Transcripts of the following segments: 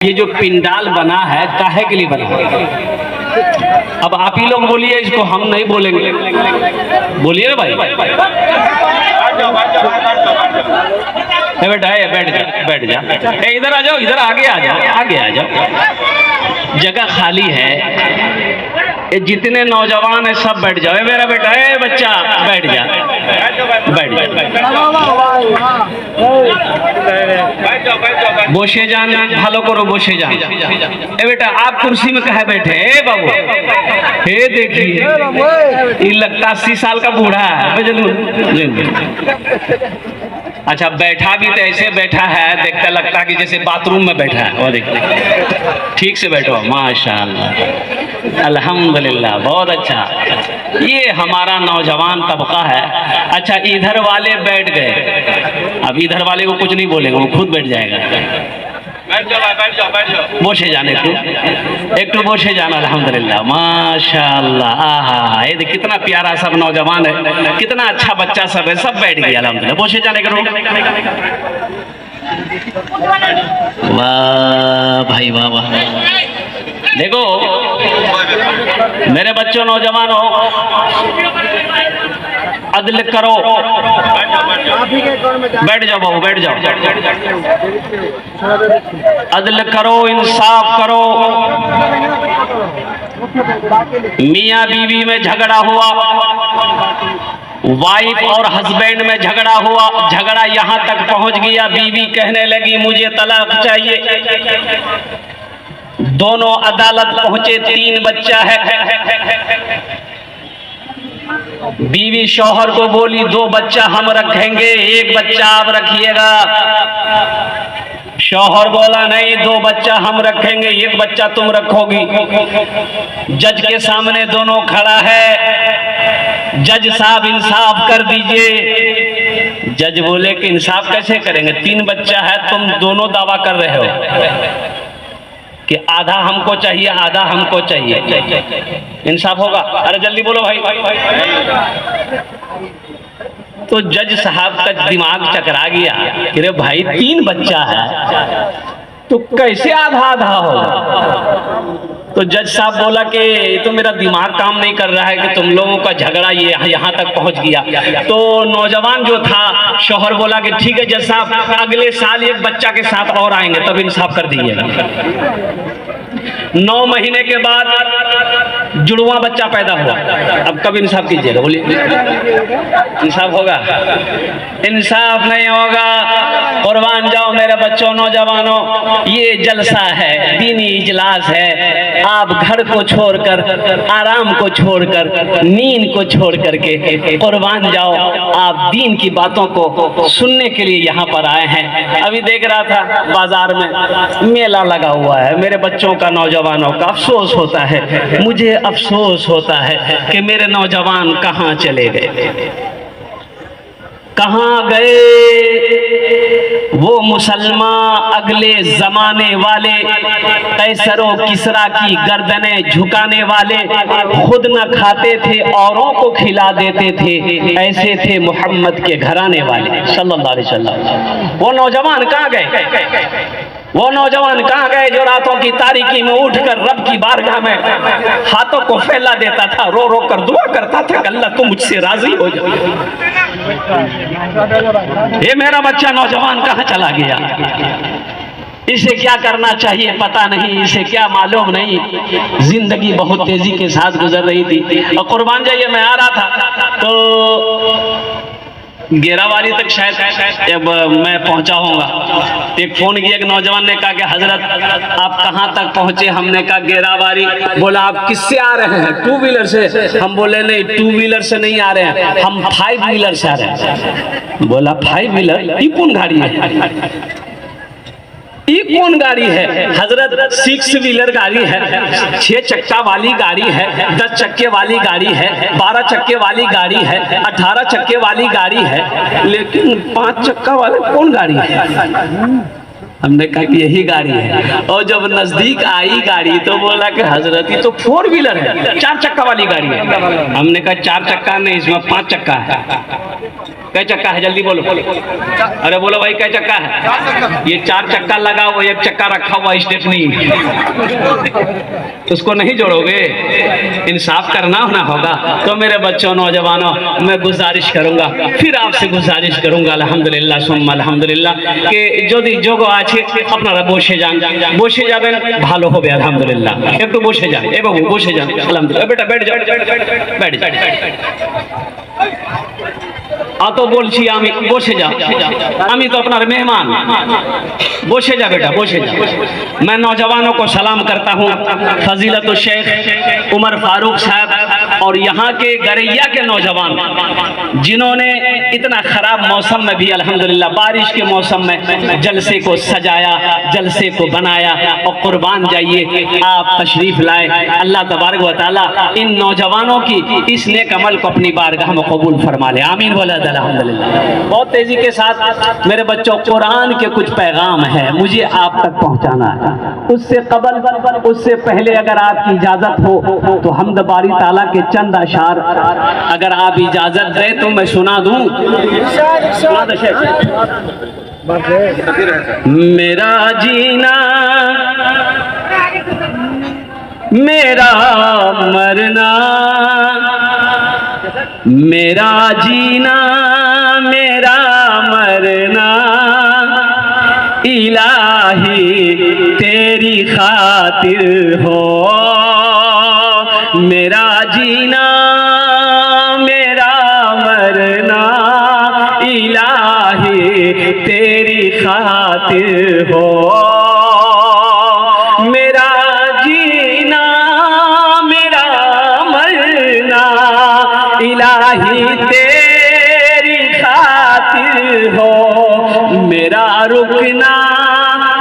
ये जो पिंडाल बना है काहे के लिए बना है? अब आप ही लोग बोलिए, इसको हम नहीं बोलेंगे। बोलिए ना भाई। बेटा बैठ जा। इधर आ जाओ, इधर आगे आ जाओ, आगे आ जाओ। जगह खाली है, ये जितने नौजवान है सब बैठ जाओ। मेरा बेटा है, बच्चा बैठ जा, बैठ जा। বসে যান, ভালো করো, বসে যান। ए बेटा आप कुर्सी में कहे बैठे? ए बाबू, हे देखिए ये लगता 80 साल का बूढ़ा है। अच्छा बैठा भी तो ऐसे बैठा है, देखता लगता कि जैसे बाथरूम में बैठा है। वो देखते, ठीक से बैठो, माशाल्लाह, अल्हम्दुलिल्लाह, बहुत अच्छा। ये हमारा नौजवान तबका है। अच्छा इधर वाले बैठ गए, अब इधर वाले को कुछ नहीं बोलेंगे, वो खुद बैठ जाएगा। বসে যান একটু বসে যান। अल्हम्दुलिल्लाह, माशाल्लाह, आहा, ये कितना प्यारा सब नौजवान है, कितना अच्छा बच्चा सब है, सब बैठ गया अल्हम्दुलिल्लाह। बসে যান একটু। वाह भाई वाह वाह। देखो मेरे बच्चों, नौजवानों, अदल करो। बैठ जाओ बाबू, बैठ जाओ। अदल करो, इंसाफ करो। मियाँ बीवी में झगड़ा हुआ, वाइफ और हस्बैंड में झगड़ा हुआ, झगड़ा यहाँ तक पहुँच गया, बीवी कहने लगी मुझे तलाक चाहिए। दोनों अदालत पहुँचे, 3 बच्चा है। बीवी शौहर को बोली 2 बच्चा हम रखेंगे, 1 बच्चा आप रखिएगा। शौहर बोला नहीं, 2 बच्चा हम रखेंगे, 1 बच्चा तुम रखोगी। जज के सामने दोनों खड़ा है। जज साहब इंसाफ कर दीजिए। जज बोले कि इंसाफ कैसे करेंगे, 3 बच्चा है, तुम दोनों दावा कर रहे हो कि आधा हमको चाहिए, आधा हमको चाहिए, इंसाफ होगा? अरे जल्दी बोलो भाई। तो जज साहब का दिमाग चकरा गया कि रे भाई 3 बच्चा है तो कैसे आधा आधा होगा? तो जज साहब बोला कि तो मेरा दिमाग काम नहीं कर रहा है कि तुम लोगों का झगड़ा ये यहाँ तक पहुँच गया। तो नौजवान जो था, शौहर बोला कि ठीक है जज साहब, अगले साल 1 बच्चा के साथ और आएंगे, तब इंसाफ कर दीजिएगा। 9 महीने के बाद जुड़वा बच्चा पैदा हुआ, अब कब इंसाफ कीजिएगा? बोलिए, इंसाफ होगा? इंसाफ नहीं होगा। कुर्बान जाओ मेरे बच्चों, नौजवानों, ये जलसा है, दीनी इजलास है। आप घर को छोड़कर, आराम को छोड़कर, नींद को छोड़ करके कुर्बान जाओ, आप दीन की बातों को सुनने के लिए यहाँ पर आए हैं। अभी देख रहा था बाजार में मेला लगा हुआ है, मेरे बच्चों का, नौजवानों का अफसोस होता है, मुझे अफसोस होता है कि मेरे नौजवान कहाँ चले गए, कहाँ गए वो मुसलमान अगले जमाने वाले, कैसरो किसरा की गर्दनें झुकाने वाले, खुद न खाते थे औरों को खिला देते थे, ऐसे थे मोहम्मद के घराने वाले सल्लल्लाहु अलैहि वसल्लम। वो नौजवान कहाँ गए? वो नौजवान कहाँ गए जो रातों की तारीकी में उठकर रब की बारगाह में हाथों को फैला देता था, रो रो कर दुआ करता था कि अल्लाह तुम मुझसे राजी हो जाओ। ये मेरा बच्चा नौजवान कहाँ चला गया? इसे क्या करना चाहिए पता नहीं, इसे क्या मालूम नहीं। जिंदगी बहुत तेजी के साथ गुजर रही थी। और कुर्बान जाइए, मैं आ रहा था तो गेरावारी तक शायद जब मैं पहुंचा होऊंगा, एक फोन किया, एक नौजवान ने कहा कि हजरत आप कहां तक पहुंचे? हमने कहा गेरावारी। बोला आप किससे आ रहे हैं? 2 व्हीलर से। हम बोले नहीं 2 व्हीलर से नहीं आ रहे हैं, हम 5 व्हीलर से आ रहे हैं। बोला 5 व्हीलर? ये कौन गाड़ी है? ये कौन गाड़ी है? हजरत 6 व्हीलर गाड़ी है, 6 चक्का वाली गाड़ी है, 10 चक्के वाली गाड़ी है, 12 चक्के वाली गाड़ी है, 18 चक्के वाली गाड़ी है, लेकिन 5 चक्का वाले कौन गाड़ी है? हमने कहा कि यही गाड़ी है। और जब नजदीक आई गाड़ी तो बोला कि हजरत ये तो 4 व्हीलर है, 4 चक्का वाली गाड़ी है। हमने कहा 4 चक्का नहीं, इसमें 5 चक्का है। कै चक्का है, जल्दी बोलो। अरे बोलो भाई कै चक्का है? ये 4 चक्का लगा हुआ, 1 चक्का रखा हुआ स्टेपनी, उसको नहीं जोड़ोगे? इंसाफ करना होना होगा। तो मेरे बच्चों, नौजवानों, मैं गुजारिश करूंगा, फिर आपसे गुजारिश करूंगा अल्हम्दुलिल्लाह सुम्मा अल्हम्दुलिल्लाह कि যদি যোগ আছে আপনারা বসে যাবেন, ভালো হবে আলহামদুলিল্লাহ। একটু বসে যান, এ বাবু বসে যান, আলহামদুলিল্লাহ। বেটা बैठ जाओ, बैठ जाओ। तो बोलছি আমি, বসে যাও, আমি তো আপনার মেহমান, বসে जा बेटा, বসে जा। मैं नौजवानों को सलाम करता हूँ, फजीलत शेख उमर फारूक साहब और यहाँ के गरैया के नौजवान, जिन्होंने इतना खराब मौसम में भी अल्हम्दुलिल्लाह बारिश के मौसम में जलसे को सजाया, जलसे को बनाया। और कुर्बान जाइए, आप तशरीफ लाए। अल्लाह तबारक व तआला इन नौजवानों की इस नेक अमल को अपनी बारगाह में कबूल फरमा ले, आमीन बोला अल्हम्दुलिल्लाह। बहुत तेजी के साथ मेरे बच्चों, कुरान के कुछ पैगाम है, मुझे आप तक पहुंचाना है। उससे पहले अगर आपकी इजाजत हो तो हमद बारी ताला के चंद अशार अगर आप इजाजत दें तो मैं सुना दूं। मेरा जीना मेरा मरना, मेरा जीना मेरा मरना, इलाही तेरी खातिर हो। मेरा जीना मेरा मरना, इलाही तेरी खातिर हो। मेरा जीना मेरा मरना, इलाही तेरी खातिर हो। मेरा रुकना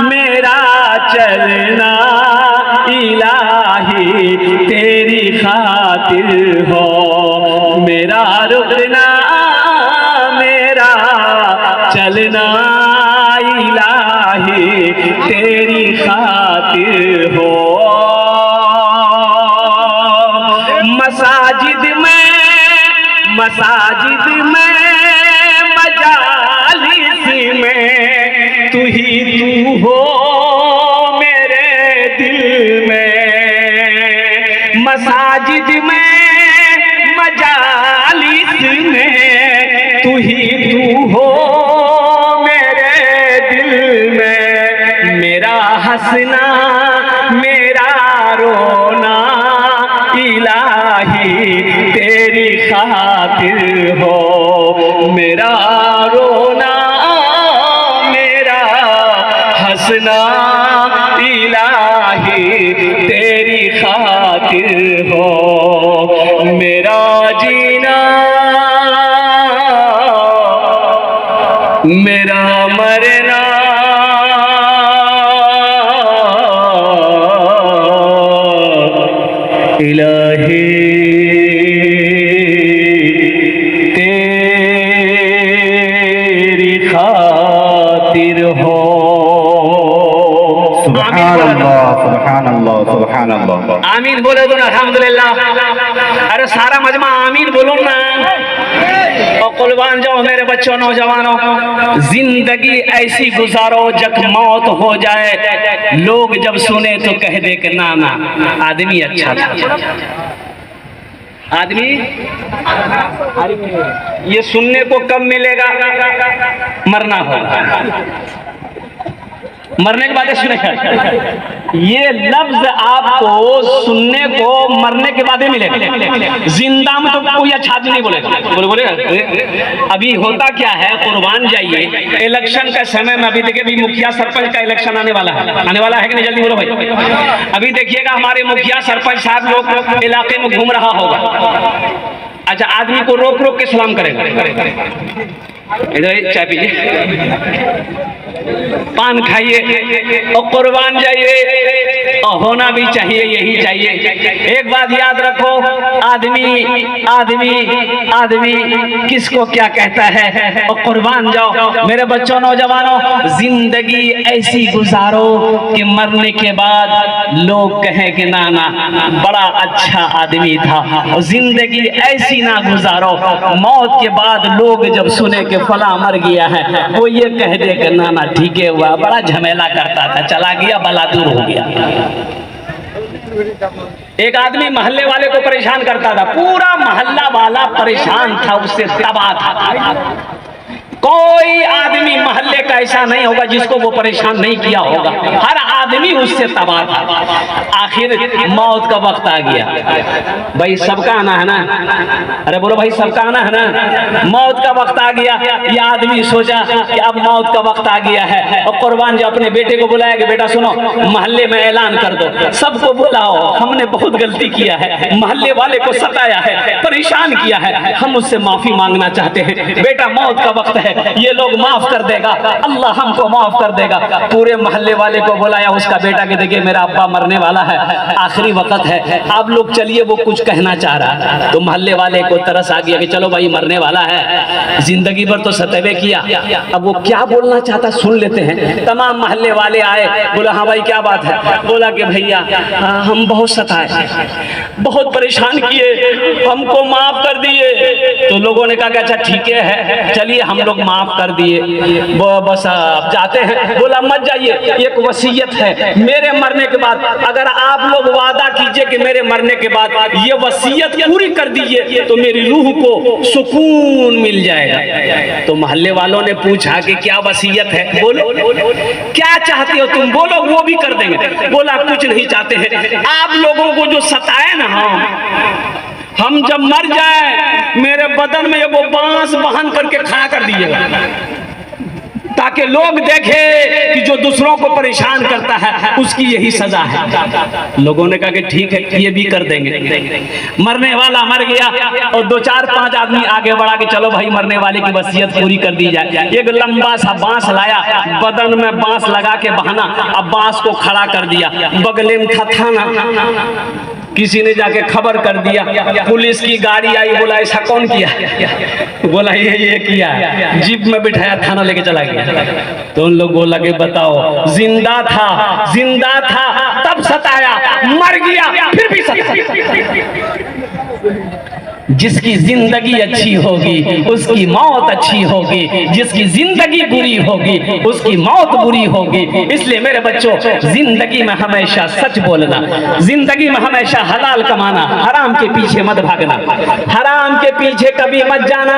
मेरा चलना, इलाही तेरी खातिर हो। मेरा रुकना मेरा चलना, इलाही तेरी खातिर हो। मसाजिद में मजालिस में तू ही तू हो मेरे दिल में। मसाजिद में मजालिस में तू ही तू हो मेरे दिल में। मेरा हंसना मेरा रोना, इलाही तेरी खातिर हो। मेरा रोना मेरा हंसना, इलाही तेरी खातिर हो। मेरा जीना मेरा मरना, इलाही तेरी खातिर हो। सुभान अल्लाह, सुभान अल्लाह, सुभान अल्लाह। आमीन बोले दो ना, अल्हम्दुलिल्लाह। अरे सारा मजमा आमीन बोलो ना। और कुर्बान जाओ मेरे बच्चों, नौजवानों, जिंदगी ऐसी गुजारो जब मौत हो जाए, लोग जब सुने तो कह दे कि ना ना आदमी अच्छा था। आदमी ये सुनने को कब मिलेगा? मरना होगा, मरने के बाद सुनेगा। ये लफ्ज आपको सुनने को मरने के बाद ही मिलेगा। जिंदा में तो कोई अच्छा आदमी नहीं बोलेगा। बोलेगा अभी होता क्या है, कुर्बान जाइए, इलेक्शन का समय में अभी देखिए, अभी मुखिया सरपंच का इलेक्शन आने वाला है कि नहीं? जल्दी बोलो भाई। अभी देखिएगा हमारे मुखिया सरपंच साहब लोग इलाके में घूम रहा होगा। अच्छा, आदमी को रोक रोक के सलाम करेगा। इधर चाय पीजिए, पान खाइए और कुर्बान जाइए और होना भी चाहिए, यही चाहिए। एक बात याद रखो, आदमी आदमी आदमी किसको क्या कहता है, और कुर्बान जाओ मेरे बच्चों, नौजवानों, जिंदगी ऐसी गुजारो कि मरने के बाद लोग कहें कि ना ना बड़ा अच्छा आदमी था। और जिंदगी ऐसी ना गुजारो मौत के बाद लोग जब सुने कि फला मर गया है, वो ये कह दे कि ना ना ठीक है हुआ, बड़ा झमेला करता था, चला गया, बला दूर हो गया। एक आदमी मोहल्ले वाले को परेशान करता था, पूरा मोहल्ला वाला परेशान था, उससे तबाह था। कोई आदमी मोहल्ले का ऐसा नहीं होगा जिसको वो परेशान नहीं किया होगा, हर आदमी उससे तबाह था। आखिर मौत का वक्त आ गया, भाई सबका आना है ना, अरे बोलो भाई सबका आना है ना, मौत का वक्त आ गया। ये आदमी सोचा कि अब मौत का वक्त आ गया है, और कुर्बान जो अपने बेटे को बुलाया कि बेटा सुनो, मोहल्ले में ऐलान कर दो, सबको बुलाओ, हमने बहुत गलती किया है, मोहल्ले वाले को सताया है, परेशान किया है, हम उससे माफी मांगना चाहते हैं, बेटा मौत का वक्त है, ये लोग माफ कर देगा, अल्लाह हमको माफ कर देगा। पूरे मोहल्ले वाले को बुलाया, उसका बेटा के देखिए मेरा अब्बा मरने वाला है, आखिरी वक्त है, आप लोग चलिए, वो कुछ कहना चाह रहा है। तो मोहल्ले वाले को तरस आ गया कि चलो भाई मरने वाला है, जिंदगी भर तो सतवे किया, अब वो क्या बोलना चाहता सुन लेते हैं। तमाम मोहल्ले वाले आए, बोला हाँ भाई क्या बात है, बोला कि भैया हम बहुत सताए, बहुत परेशान किए, हमको माफ कर दिए। तो लोगों ने कहा कि अच्छा ठीक है, चलिए हम लोग माफ कर दिए, बस अब जाते हैं। बोला मत जाइए, एक वसीयत है, मेरे मरने के बाद अगर आप लोग वादा कीजिए कि मेरे मरने के बाद ये वसीयत पूरी कर दीजिए तो मेरी रूह को सुकून मिल जाएगा। तो मोहल्ले वालों ने पूछा कि क्या वसीयत है, बोलो क्या चाहते हो तुम, बोलो वो भी कर देंगे। बोला कुछ नहीं चाहते हैं, आप लोगों को जो सताए ना, हम जब मर जाए मेरे बदन में वो बांस बहन करके खड़ा कर दिएगा, ताकि लोग देखें कि जो दूसरों को परेशान करता है उसकी यही सजा है। लोगों ने कहा कि ठीक है ये भी कर देंगे। मरने वाला मर गया और दो चार पांच आदमी आगे बढ़ा के चलो भाई मरने वाले की वसीयत पूरी कर दी जाए। एक लंबा सा बांस लाया, बदन में बांस लगा के बहाना, अब बांस को खड़ा कर दिया, बगले में था थाना, किसी ने जाके खबर कर दिया, पुलिस की गाड़ी आई, बोला ऐसा कौन किया, बोला ये किया, जीप में बिठाया, थाना लेके चला गया। तो उन लोग बोला कि बताओ जिंदा था तब सताया, मर गया फिर भी सताया। जिसकी जिंदगी अच्छी होगी उसकी मौत अच्छी होगी, जिसकी जिंदगी बुरी होगी उसकी मौत बुरी होगी। इसलिए मेरे बच्चों जिंदगी में हमेशा सच बोलना, जिंदगी में हमेशा हलाल कमाना, हराम के पीछे मत भागना, हराम के पीछे कभी मत जाना।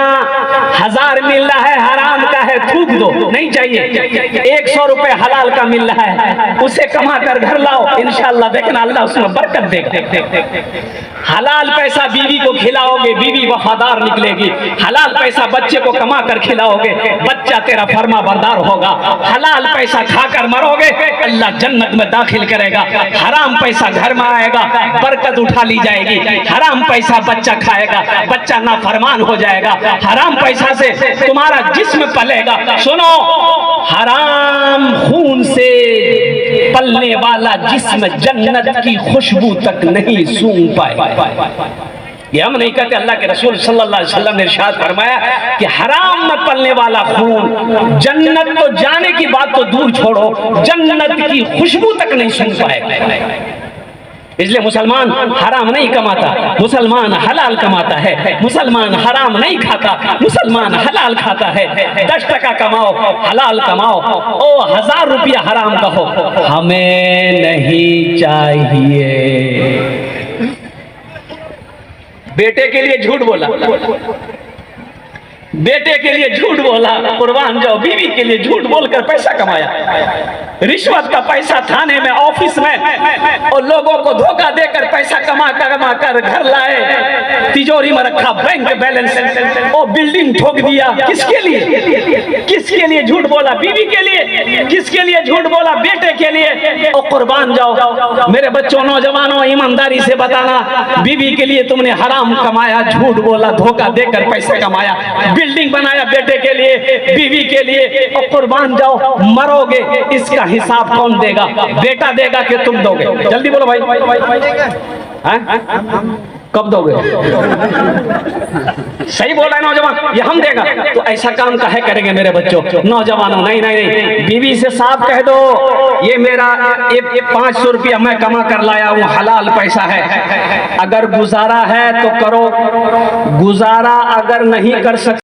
1000 मिल रहा है हराम का है, थूक दो, नहीं चाहिए। 100 रुपए हलाल का मिल रहा है, उसे कमा कर घर लाओ, इंशाअल्लाह देखना अल्लाह उसमें बरकत देगा। हलाल पैसा बीवी को खिलाओगे, बीवी वफादार निकलेगी। हलाल पैसा बच्चे को कमा कर खिलाओगे, बच्चा तेरा फर्मा बरदार होगा। हलाल पैसा खाकर मरोगे, अल्लाह जन्नत में दाखिल करेगा। हराम पैसा घर में आएगा, बरकत उठा ली जाएगी। हराम पैसा बच्चा खाएगा, बच्चा नाफरमान हो जाएगा। हराम पैसा से तुम्हारा जिस्म पलेगा। सुनो, हराम खून से पलने वाला जिस्म जन्नत की खुशबू तक नहीं सूंघ पाए। ये हम नहीं कहते, अल्लाह के रसूल सल्लल्लाहु अलैहि वसल्लम ने इरशाद फरमाया कि हराम में पलने वाला खून जन्नत तो जाने की बात तो दूर छोड़ो, जन्नत की खुशबू तक नहीं सूंघ पाए। इसलिए मुसलमान हराम नहीं कमाता, मुसलमान हलाल कमाता है। मुसलमान हराम नहीं खाता, मुसलमान हलाल खाता है। 10 टका कमाओ, हलाल कमाओ, ओ 1000 रुपया हराम का हो, हमें नहीं चाहिए। बेटे के लिए झूठ बोला, बेटे के लिए झूठ बोला, कुर्बान जाओ, बीवी के लिए झूठ बोलकर पैसा कमाया। रिश्वत का पैसा थाने में, ऑफिस में, और लोगों को धोखा देकर पैसा कमा कर घर लाए, तिजोरी में रखा, बैंक बैलेंस, और बिल्डिंग ठोक दिया। किसके लिए, किसके लिए झूठ बोला? बीवी के लिए। किसके लिए झूठ बोला? बेटे के लिए। और कुर्बान जाओ मेरे बच्चों, नौजवानों, ईमानदारी से बताना, बीवी के लिए तुमने हराम कमाया, झूठ बोला, धोखा देकर पैसा कमाया, बिल्डिंग बनाया बेटे के लिए, बीवी के लिए, और कुर्बान जाओ, मरोगे, इसका हिसाब कौन देगा? बेटा देगा कि तुम दोगे? जल्दी बोलो भाई, हैं? कब दोगे? सही बोल रहा है नौजवान, ये हम देगा। तो ऐसा काम काहे करेंगे मेरे बच्चों, नौजवानों? नहीं नहीं नहीं, बीवी से साफ कह दो, ये मेरा ये 500 रुपया मैं कमा कर लाया हूँ, हलाल पैसा है। अगर गुजारा है तो करो, गुजारा अगर नहीं कर सकते